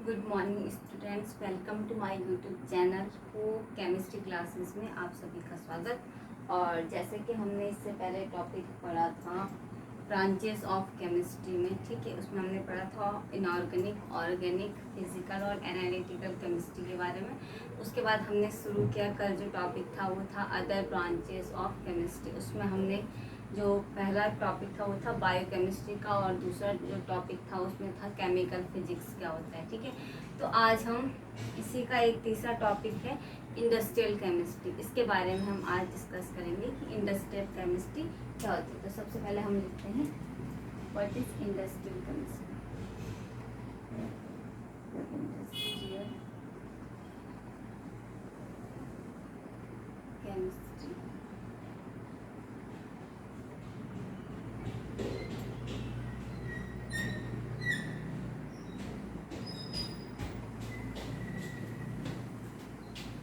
Good morning students, welcome to my YouTube channel को chemistry classes में आप सभी का स्वागत। और जैसे कि हमने इससे पहले टॉपिक पढ़ा था ब्रांचेस ऑफ केमिस्ट्री में, ठीक है, उसमें हमने पढ़ा था इनऑर्गेनिक, ऑर्गेनिक, फिजिकल और एनालिटिकल केमिस्ट्री के बारे में। उसके बाद हमने शुरू किया, कल जो टॉपिक था वो था अदर ब्रांचेस ऑफ केमिस्ट्री। उसमें हमने जो पहला टॉपिक था वो था बायोकेमिस्ट्री का और दूसरा जो टॉपिक था उसमें था केमिकल फिजिक्स क्या होता है, ठीक है। तो आज हम इसी का एक तीसरा टॉपिक है इंडस्ट्रियल केमिस्ट्री। इसके बारे में हम आज डिस्कस करेंगे कि इंडस्ट्रियल केमिस्ट्री क्या होती है। तो सबसे पहले हम लिखते हैं what is industrial chemistry. Industrial chemistry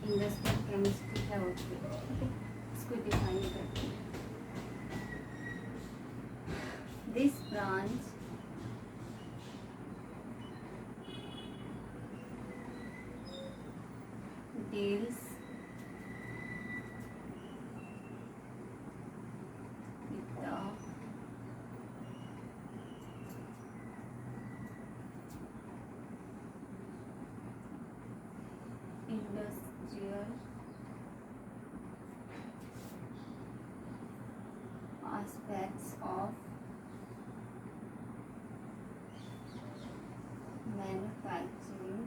industrial chemistry क्या होती है, ठीक है, इसको डिफाइन करते हैं। This branch deals with the industrial aspects of manufacturing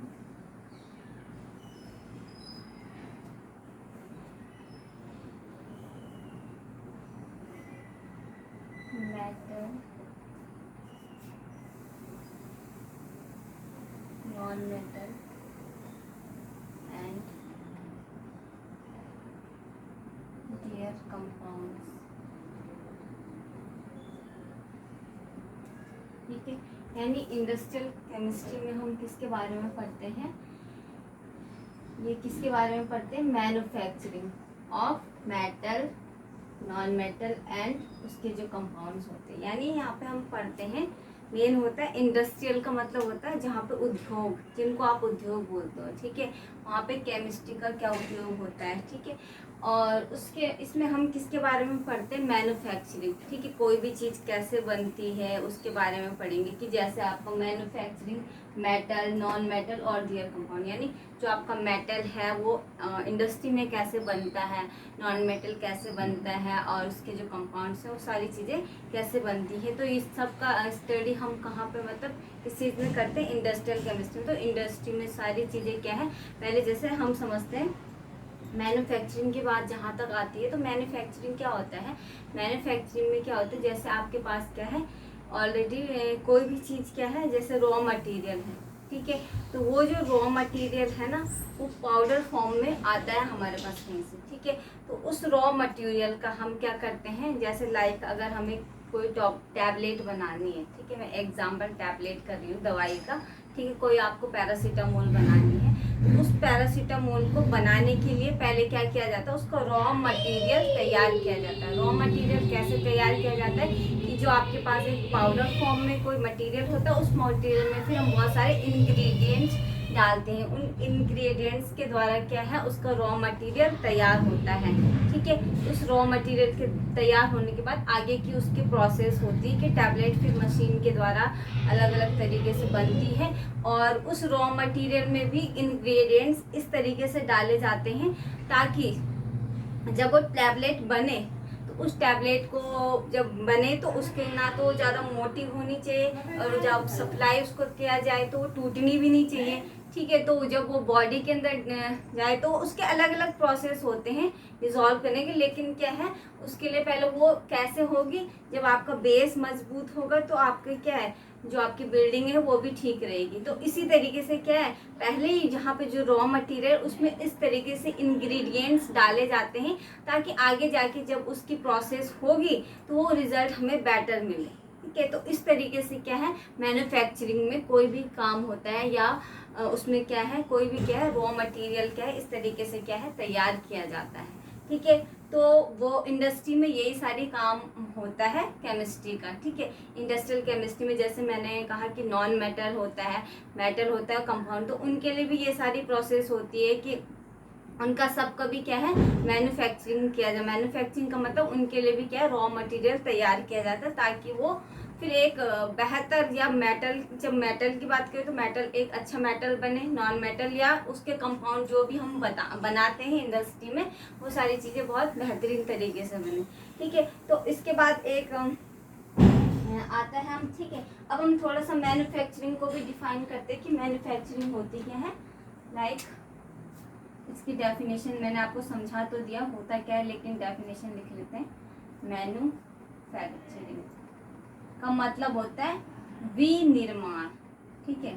metal, non-metal and their compounds, ठीक है। यानी इंडस्ट्रियल केमिस्ट्री में हम किसके बारे में पढ़ते हैं, ये किसके बारे में पढ़ते हैं, manufacturing of metal, non metal and उसके जो कंपाउंड्स होते हैं। यानी यहाँ पे हम पढ़ते हैं, मेन होता है इंडस्ट्रियल का मतलब होता है जहाँ पे उद्योग, जिनको आप उद्योग बोलते हो, ठीक है, वहाँ पे केमिस्ट्री का क्या उपयोग होता है, ठीक है। और उसके इसमें हम किसके बारे में पढ़ते हैं, मैन्युफैक्चरिंग, ठीक है, कोई भी चीज़ कैसे बनती है उसके बारे में पढ़ेंगे कि जैसे आपका मैन्युफैक्चरिंग मेटल, नॉन मेटल और दियर कंपाउंड, यानी जो आपका मेटल है वो इंडस्ट्री में कैसे बनता है, नॉन मेटल कैसे बनता है और उसके जो कंपाउंड्स हैं वो सारी चीज़ें कैसे बनती है। तो इस सब का स्टडी हम कहाँ पे मतलब किस चीज़ में करते हैं, इंडस्ट्रियल केमिस्ट्री। तो इंडस्ट्री में सारी चीज़ें क्या है, पहले जैसे हम समझते हैं मैन्युफैक्चरिंग की बात जहाँ तक आती है, तो मैन्युफैक्चरिंग क्या होता है, मैन्युफैक्चरिंग में क्या होता है, जैसे आपके पास क्या है ऑलरेडी कोई भी चीज़ क्या है, जैसे रॉ मटेरियल है, ठीक है, तो वो जो रॉ मटेरियल है ना वो पाउडर फॉर्म में आता है हमारे पास कहीं से, ठीक है। तो उस रॉ मटेरियल का हम क्या करते हैं, जैसे लाइक अगर हमें कोई टैबलेट बनानी है, ठीक है, मैं एग्जाम्पल टैबलेट कर रही हूँ दवाई का, ठीक है, कोई आपको पैरासीटामोल बनानी है, तो उस पैरासीटामोल को बनाने के लिए पहले क्या किया जाता है, उसका रॉ मटेरियल तैयार किया जाता है। रॉ मटेरियल कैसे तैयार किया जाता है कि जो आपके पास एक पाउडर फॉर्म में कोई मटेरियल होता है, उस मटेरियल में फिर हम बहुत सारे इंग्रेडिएंट्स डालते हैं, उन इंग्रेडिएंट्स के द्वारा क्या है उसका रॉ मटेरियल तैयार होता है, ठीक है। उस रॉ मटेरियल के तैयार होने के बाद आगे की उसकी प्रोसेस होती है कि टैबलेट फिर मशीन के द्वारा अलग अलग तरीके से बनती है और उस रॉ मटेरियल में भी इंग्रेडिएंट्स इस तरीके से डाले जाते हैं ताकि जब वो टैबलेट बने तो उस टैबलेट को जब बने तो उसके ना तो ज़्यादा मोटी होनी चाहिए और जब सप्लाई उसको किया जाए तो वो टूटनी भी नहीं चाहिए, ठीक है। तो जब वो बॉडी के अंदर जाए तो उसके अलग अलग प्रोसेस होते हैं डिजॉल्व करने के, लेकिन क्या है उसके लिए पहले वो कैसे होगी, जब आपका बेस मजबूत होगा तो आपके क्या है जो आपकी बिल्डिंग है वो भी ठीक रहेगी। तो इसी तरीके से क्या है, पहले ही जहाँ पे जो रॉ मटेरियल उसमें इस तरीके से इंग्रेडिएंट्स डाले जाते हैं ताकि आगे जाके जब उसकी प्रोसेस होगी तो वो रिजल्ट हमें बेटर मिले, ठीक है। तो इस तरीके से क्या है मैन्युफैक्चरिंग में कोई भी काम होता है या उसमें क्या है कोई भी क्या है रॉ मटेरियल क्या है इस तरीके से क्या है तैयार किया जाता है, ठीक है। तो वो इंडस्ट्री में यही सारी काम होता है केमिस्ट्री का, ठीक है। इंडस्ट्रियल केमिस्ट्री में जैसे मैंने कहा कि नॉन मेटल होता है, मेटल होता है, कंपाउंड, तो उनके लिए भी ये सारी प्रोसेस होती है कि उनका सबका भी क्या है, मैन्युफैक्चरिंग किया जाए। मैन्युफैक्चरिंग का मतलब उनके लिए भी क्या है, रॉ मटेरियल तैयार किया जाता है ताकि वो फिर एक बेहतर या मेटल, जब मेटल की बात करें तो मेटल एक अच्छा मेटल बने, नॉन मेटल या उसके कंपाउंड जो भी हम बनाते हैं इंडस्ट्री में, वो सारी चीज़ें बहुत बेहतरीन तरीके से बने, ठीक है। तो इसके बाद एक आता है हम, ठीक है। अब हम थोड़ा सा मैन्युफैक्चरिंग को भी डिफाइन करते हैं कि मैन्युफैक्चरिंग होती क्या है। लाइक इसकी डेफिनेशन मैंने आपको समझा तो दिया होता क्या है, लेकिन डेफिनेशन लिख लेते हैं। मैन्युफैक्चरिंग का मतलब होता है विनिर्माण, ठीक है।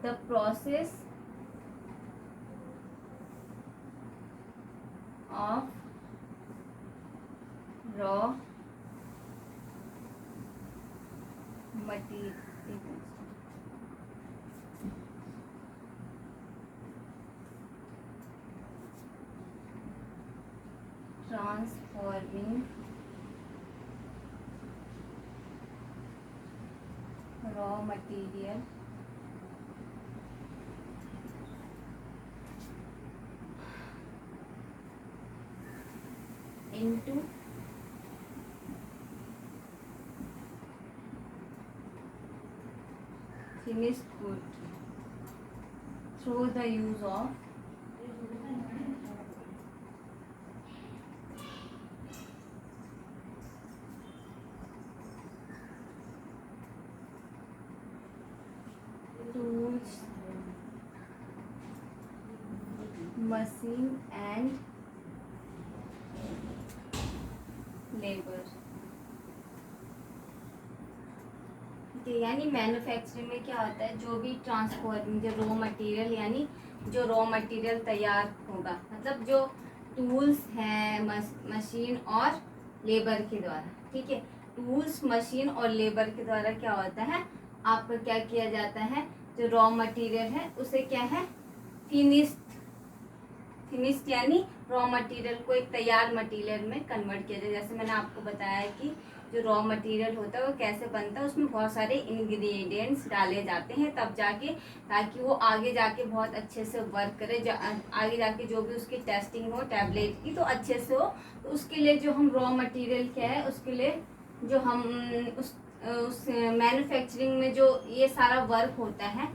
The process of raw material transforming raw material into finished good through the use of tools, machine and labor, ठीक है। यानी मैन्युफैक्चरिंग में क्या होता है, जो भी ट्रांसफॉर्मिंग, जो रॉ मटेरियल, यानी जो रॉ मटेरियल तैयार होगा, मतलब जो टूल्स हैं, मशीन और लेबर के द्वारा, ठीक है। टूल्स, मशीन और लेबर के द्वारा क्या होता है, आपका क्या किया जाता है, जो रॉ मटेरियल है उसे क्या है, फिनिश्ड यानी रॉ मटेरियल को एक तैयार मटेरियल में कन्वर्ट किया जाए। जैसे मैंने आपको बताया कि जो रॉ मटेरियल होता है वो कैसे बनता है, उसमें बहुत सारे इंग्रेडिएंट्स डाले जाते हैं तब जाके, ताकि वो आगे जाके बहुत अच्छे से वर्क करे, आगे जाके जो भी उसकी टेस्टिंग हो टैबलेट की तो अच्छे से हो। तो उसके लिए जो हम रॉ मटेरियल क्या है, उसके लिए जो हम उस मैन्युफैक्चरिंग में जो ये सारा वर्क होता है,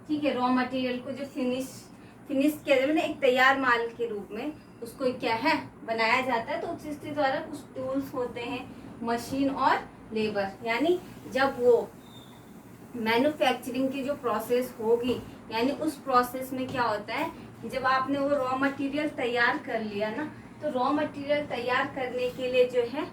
ठीक है, रॉ मटेरियल को जो फिनिश किया जाए, मतलब एक तैयार माल के रूप में उसको क्या है बनाया जाता है। तो उसके द्वारा कुछ टूल्स होते हैं, मशीन और लेबर, यानी जब वो मैन्युफैक्चरिंग की जो प्रोसेस होगी, यानी उस प्रोसेस में क्या होता है, जब आपने वो रॉ मटेरियल तैयार कर लिया ना, तो रॉ मटेरियल तैयार करने के लिए जो है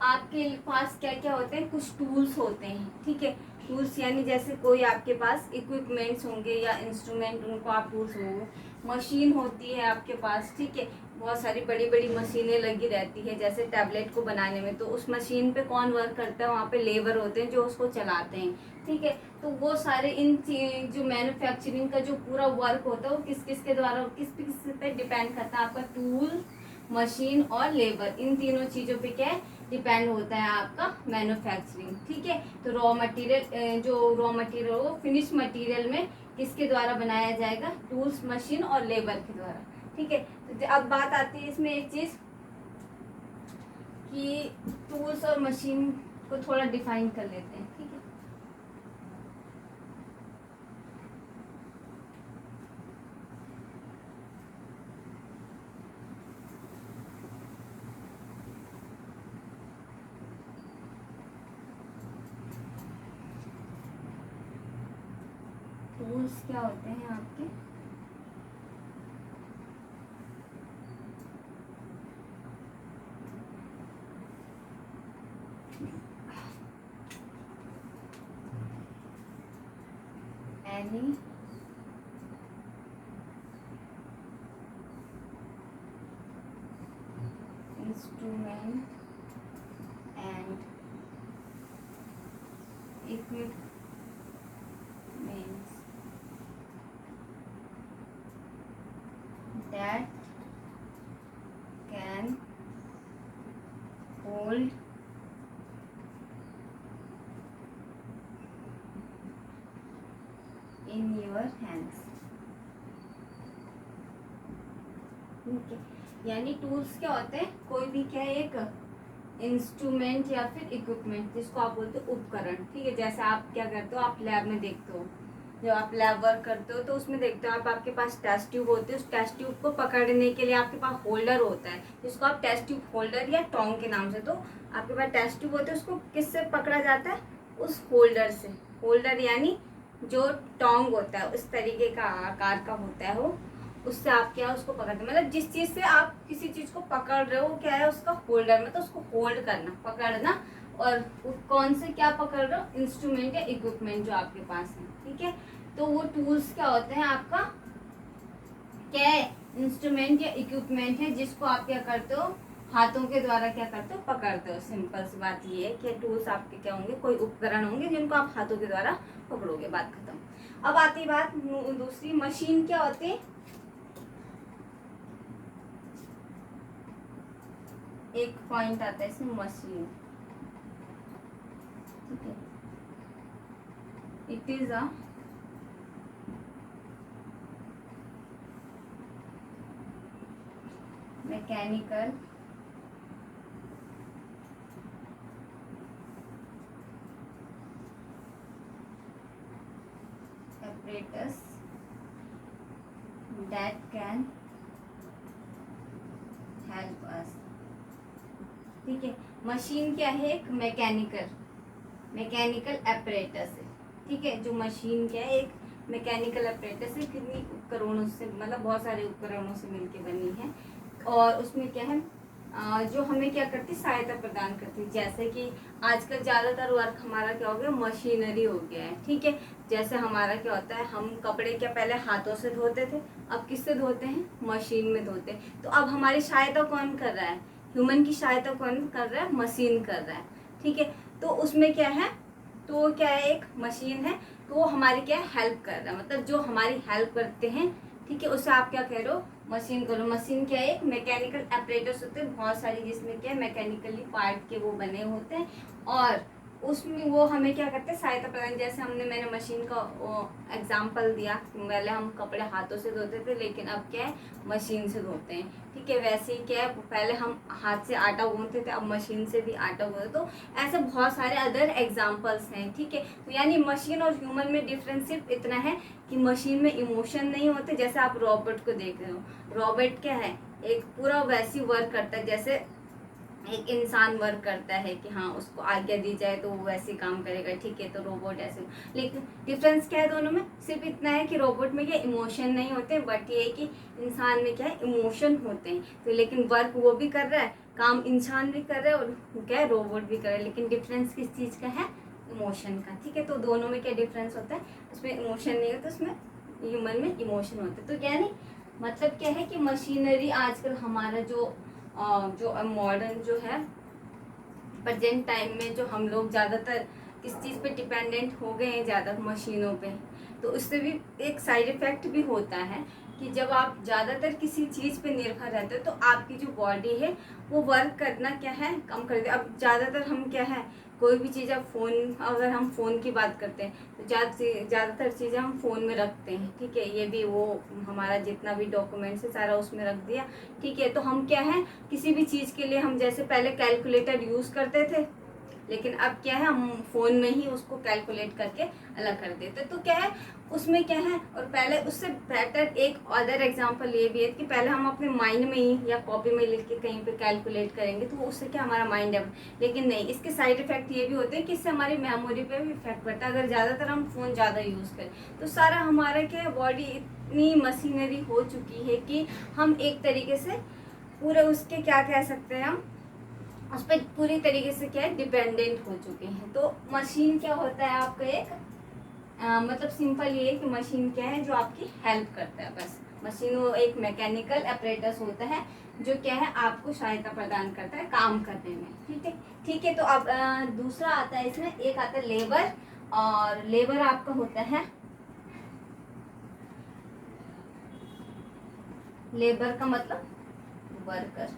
आपके पास क्या क्या होते हैं, कुछ टूल्स होते हैं, ठीक है। टूल्स यानी जैसे कोई आपके पास इक्विपमेंट्स होंगे या इंस्ट्रूमेंट, उनको आप टूल्स होंगे। मशीन होती है आपके पास, ठीक है, बहुत सारी बड़ी बड़ी मशीनें लगी रहती है जैसे टैबलेट को बनाने में, तो उस मशीन पे कौन वर्क करता है, वहाँ पे लेबर होते हैं जो उसको चलाते हैं, ठीक है। तो वो सारे इन जो मैन्युफैक्चरिंग का जो पूरा वर्क होता है वो किस किस के द्वारा, किस पे डिपेंड करता है, आपका टूल, मशीन और लेबर, इन तीनों चीज़ों पे क्या है डिपेंड होता है आपका मैन्युफैक्चरिंग, ठीक है। तो रॉ मटेरियल, जो रॉ मटेरियल वो फिनिश मटेरियल में किसके द्वारा बनाया जाएगा, टूल्स, मशीन और लेबर के द्वारा, ठीक है। तो अब बात आती है इसमें एक चीज कि टूल्स और मशीन को थोड़ा डिफाइन कर लेते हैं, ठीक है। टूल्स क्या होते हैं आपके, एनी इंस्ट्रूमेंट एंड इक्विपमेंट्स ठीक है, यानी टूल्स क्या होते हैं, कोई भी क्या है एक इंस्ट्रूमेंट या फिर इक्विपमेंट जिसको आप बोलते हो उपकरण। ठीक है, जैसे आप क्या करते हो, आप लैब में देखते हो, जब आप लैब वर्क करते हो तो उसमें देखते हो आप, आपके पास टेस्ट ट्यूब होती है, उस टेस्ट ट्यूब को पकड़ने के लिए आपके पास होल्डर होता है जिसको आप टेस्ट ट्यूब होल्डर या टोंग के नाम से, तो आपके पास टेस्ट ट्यूब होते हैं, उसको किससे पकड़ा जाता है, उस होल्डर से। होल्डर यानी जो टोंग होता है उस तरीके का आकार का होता है वो, उससे आप क्या है उसको पकड़ते हैं, मतलब जिस चीज से आप किसी चीज को पकड़ रहे हो क्या है उसका होल्डर, मतलब उसको होल्ड करना, पकड़ना। और कौन से क्या पकड़ रहे हो, इंस्ट्रूमेंट या इक्विपमेंट जो आपके पास है। ठीक है, तो वो टूल्स क्या होते हैं आपका, क्या है, इंस्ट्रूमेंट या इक्विपमेंट है जिसको आप क्या करते हो, हाथों के द्वारा क्या करते हो, पकड़ते हो। सिंपल सी बात ये है कि टूल्स आपके क्या होंगे, कोई उपकरण होंगे जिनको आप हाथों के द्वारा पकड़ोगे, बात खत्म। अब आती बात दूसरी, मशीन क्या होती है, एक पॉइंट आता है इसमें, मशीन। ठीक है, it is a mechanical apparatus that can help us। ठीक है, मशीन क्या है, एक मैकेनिकल apparatus है। ठीक है, जो मशीन क्या है, एक मैकेनिकल apparatus है, कितनी उपकरणों से, मतलब बहुत सारे उपकरणों से मिलके बनी है, और उसमें क्या है जो हमें क्या करती, सहायता प्रदान करती। जैसे कि आजकल ज़्यादातर वर्क हमारा क्या हो गया, मशीनरी हो गया है। ठीक है, जैसे हमारा क्या होता है, हम कपड़े क्या पहले हाथों से धोते थे, अब किससे धोते हैं, मशीन में धोते हैं। तो अब हमारी सहायता कौन कर रहा है, ह्यूमन की सहायता कौन कर रहा है, मशीन कर रहा है। ठीक है, तो उसमें क्या है, तो क्या है, एक मशीन है, तो वो हमारी क्या है, हेल्प कर रहा है, मतलब जो हमारी हेल्प करते हैं। ठीक है, उससे आप क्या कह रहे हो, मशीन करो। मशीन क्या है, एक मैकेनिकल apparatus होते हैं बहुत सारी, जिसमें क्या है मैकेनिकली पार्ट के वो बने होते हैं, और उसमें वो हमें क्या करते हैं, सहायता प्रदान। जैसे मैंने मशीन का एग्जांपल दिया, पहले हम कपड़े हाथों से धोते थे, लेकिन अब क्या है, मशीन से धोते हैं। ठीक है, वैसे ही क्या है, पहले हम हाथ से आटा गूंथते थे, अब मशीन से भी आटा गूंथते। तो ऐसे बहुत सारे अदर एग्जाम्पल्स हैं। ठीक है, तो यानी मशीन और ह्यूमन में डिफरेंस सिर्फ इतना है कि मशीन में इमोशन नहीं होते। जैसे आप रोबोट को देख रहे हो, रोबोट क्या है, एक पूरा वैसी वर्क करता है जैसे एक इंसान वर्क करता है, कि हाँ उसको आज्ञा दी जाए तो वो वैसे काम करेगा। ठीक है, तो रोबोट ऐसे, लेकिन डिफरेंस क्या है दोनों में, सिर्फ इतना है कि रोबोट में क्या इमोशन नहीं होते, बट ये है कि इंसान में क्या है, इमोशन होते हैं। तो लेकिन वर्क वो भी कर रहा है, काम इंसान भी कर रहा है, और क्या है, रोबोट भी कर रहा है, लेकिन डिफरेंस किस चीज़ का है, इमोशन का। ठीक है, तो दोनों में क्या डिफरेंस होता है, उसमें इमोशन नहीं होता, उसमें ह्यूमन में इमोशन होते हैं। तो क्या नहीं, मतलब क्या है कि मशीनरी आजकल हमारा जो मॉडर्न जो है, प्रेजेंट टाइम में जो हम लोग ज़्यादातर किस चीज़ पे डिपेंडेंट हो गए हैं, ज़्यादा मशीनों पे, तो उससे भी एक साइड इफ़ेक्ट भी होता है कि जब आप ज़्यादातर किसी चीज़ पे निर्भर रहते हो तो आपकी जो बॉडी है वो वर्क करना क्या है, कम कर दे। अब ज़्यादातर हम क्या है, कोई भी चीज़, अब फ़ोन, अगर हम फ़ोन की बात करते हैं तो ज़्यादातर चीज़ें हम फ़ोन में रखते हैं। ठीक है, ये भी वो हमारा जितना भी डॉक्यूमेंट्स है सारा उसमें रख दिया। ठीक है, तो हम क्या है, किसी भी चीज़ के लिए हम जैसे पहले कैलकुलेटर यूज़ करते थे, लेकिन अब क्या है, हम फ़ोन में ही उसको कैलकुलेट करके अलग कर देते। तो क्या है, उसमें क्या है, और पहले उससे बेटर एक अदर एग्जांपल ये भी है कि पहले हम अपने माइंड में ही या कॉपी में लिख के कहीं पे कैलकुलेट करेंगे, तो उससे क्या हमारा माइंड डेवलप, लेकिन नहीं, इसके साइड इफेक्ट ये भी होते हैं कि इससे हमारी मेमोरी पे भी इफेक्ट पड़ता है। अगर ज़्यादातर हम फ़ोन ज़्यादा यूज़ करें तो सारा हमारा क्या बॉडी इतनी मशीनरी हो चुकी है कि हम एक तरीके से पूरे उसके क्या कह सकते हैं, हम उस पर पूरी तरीके से क्या है, डिपेंडेंट हो चुके हैं। तो मशीन क्या होता है आपका एक मतलब सिंपल ये है कि मशीन क्या है, जो आपकी हेल्प करता है, बस। मशीन वो एक मैकेनिकल apparatus होता है जो क्या है, आपको सहायता प्रदान करता है काम करने में। ठीक है, ठीक है, तो अब दूसरा आता है इसमें, एक आता है लेबर, और लेबर आपका होता है, लेबर का मतलब वर्कर।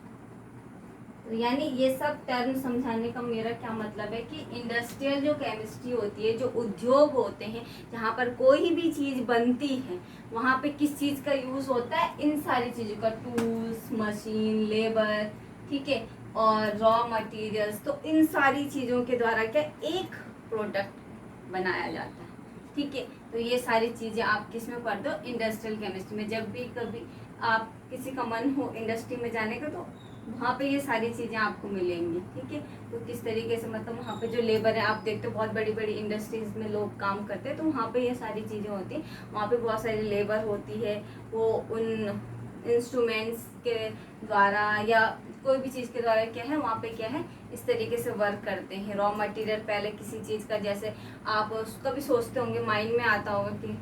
तो यानी ये सब टर्म समझाने का मेरा क्या मतलब है कि इंडस्ट्रियल जो केमिस्ट्री होती है, जो उद्योग होते हैं जहाँ पर कोई भी चीज़ बनती है, वहाँ पे किस चीज़ का यूज़ होता है, इन सारी चीज़ों का, टूल्स, मशीन, लेबर, ठीक है, और रॉ मटेरियल्स, तो इन सारी चीज़ों के द्वारा क्या एक प्रोडक्ट बनाया जाता है, ठीक है। तो ये सारी चीज़ें आप किस में पढ़ते हो, इंडस्ट्रियल केमिस्ट्री में। जब भी कभी आप किसी का मन हो इंडस्ट्री में जाने का, तो वहाँ पे ये सारी चीज़ें आपको मिलेंगी, ठीक है। तो किस तरीके से, मतलब वहाँ पे जो लेबर है, आप देखते हो बहुत बड़ी बड़ी इंडस्ट्रीज में लोग काम करते हैं, तो वहाँ पे ये सारी चीज़ें होती हैं, वहाँ पे बहुत सारी लेबर होती है, वो उन इंस्ट्रूमेंट्स के द्वारा या कोई भी चीज़ के द्वारा क्या है, वहाँ पे क्या है, इस तरीके से वर्क करते हैं। रॉ मटेरियल पहले किसी चीज़ का, जैसे आप कभी सोचते होंगे, माइंड में आता होगा कि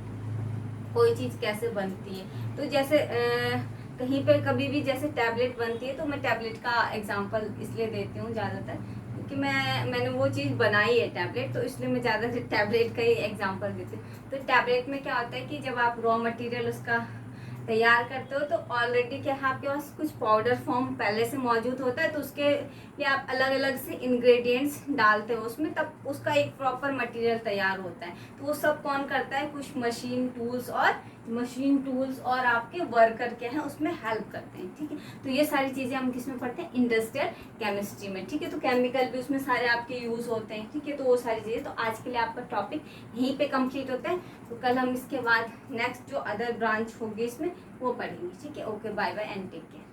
कोई चीज़ कैसे बनती है, तो जैसे कहीं पे कभी भी जैसे टैबलेट बनती है, तो मैं टैबलेट का एग्जांपल इसलिए देती हूँ ज़्यादातर क्योंकि मैंने वो चीज़ बनाई है टैबलेट, तो इसलिए मैं ज़्यादातर टैबलेट का ही एग्जांपल देती हूँ। तो टैबलेट में क्या होता है कि जब आप रॉ मटेरियल उसका तैयार करते हो, तो ऑलरेडी क्या है, आपके पास कुछ पाउडर फॉर्म पहले से मौजूद होता है, तो उसके लिए आप अलग अलग से इंग्रेडिएंट्स डालते हो उसमें, तब उसका एक प्रॉपर मटेरियल तैयार होता है। तो वो सब कौन करता है, कुछ मशीन टूल्स और आपके वर्कर क्या है उसमें हेल्प करते हैं, ठीक है। तो ये सारी चीज़ें हम किस में पढ़ते हैं, इंडस्ट्रियल केमिस्ट्री में, ठीक है। तो केमिकल भी उसमें सारे आपके यूज़ होते हैं, ठीक है। तो वो सारी चीज़ें, तो आज के लिए आपका टॉपिक यहीं पे कंप्लीट होता है। तो कल हम इसके बाद नेक्स्ट जो अदर ब्रांच होगी इसमें वो पढ़ेंगे, ठीक है। Okay, bye bye and take care.